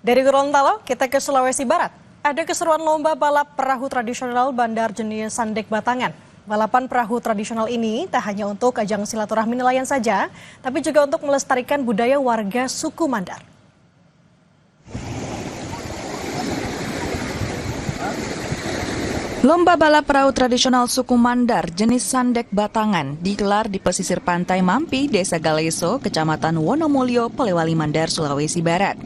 Dari Gorontalo, kita ke Sulawesi Barat. Ada keseruan lomba balap perahu tradisional bandar jenis Sandek Batangan. Balapan perahu tradisional ini tak hanya untuk ajang silaturahmi nelayan saja, tapi juga untuk melestarikan budaya warga suku Mandar. Lomba balap perahu tradisional suku Mandar jenis Sandek Batangan digelar di pesisir pantai Mampi, Desa Galeso, Kecamatan Wonomulyo, Polewali Mandar, Sulawesi Barat.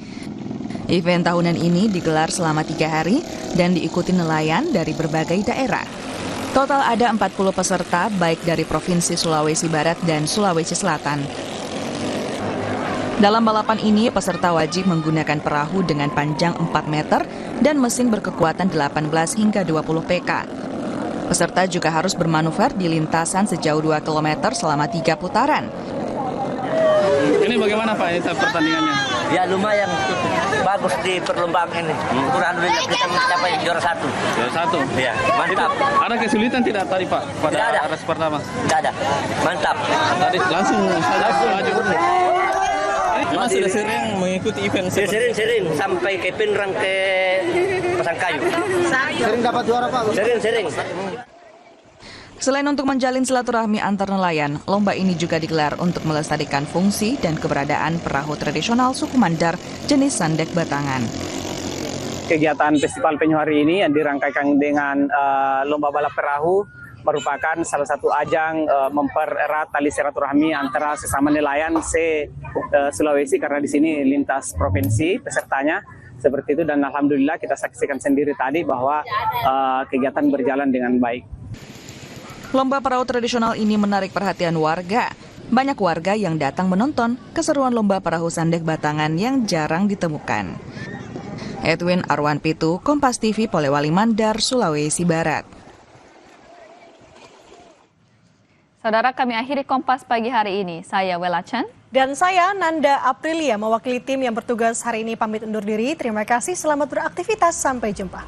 Event tahunan ini digelar selama 3 hari dan diikuti nelayan dari berbagai daerah. Total ada 40 peserta baik dari Provinsi Sulawesi Barat dan Sulawesi Selatan. Dalam balapan ini, peserta wajib menggunakan perahu dengan panjang 4 meter dan mesin berkekuatan 18 hingga 20 PK. Peserta juga harus bermanuver di lintasan sejauh 2 km selama 3 putaran. Ini bagaimana Pak ini pertandingannya? Ya lumayan bagus di perlombaan ini. Alhamdulillah kita mencapai juara 1. Juara 1? Ya, mantap. Ada kesulitan tidak tadi Pak pada Tidak ada. race pertama? Tidak ada, mantap. Tadi langsung maju. Memang sudah sering mengikuti event seperti Sering sampai ke Pinrang ke Pasangkayu. Sering dapat juara Pak? Sering. Selain untuk menjalin silaturahmi antar nelayan, lomba ini juga digelar untuk melestarikan fungsi dan keberadaan perahu tradisional suku Mandar jenis Sandek Batangan. Kegiatan Festival Penyu hari ini yang dirangkaikan dengan lomba balap perahu merupakan salah satu ajang mempererat tali silaturahmi antara sesama nelayan Sulawesi karena di sini lintas provinsi pesertanya seperti itu, dan alhamdulillah kita saksikan sendiri tadi bahwa kegiatan berjalan dengan baik. Lomba perahu tradisional ini menarik perhatian warga. Banyak warga yang datang menonton keseruan lomba perahu Sandek Batangan yang jarang ditemukan. Edwin Arwan Pitu, Kompas TV, Polewali Mandar, Sulawesi Barat. Saudara, kami akhiri Kompas pagi hari ini. Saya Wela Chan. Dan saya Nanda Aprilia, mewakili tim yang bertugas hari ini pamit undur diri. Terima kasih, selamat beraktivitas, sampai jumpa.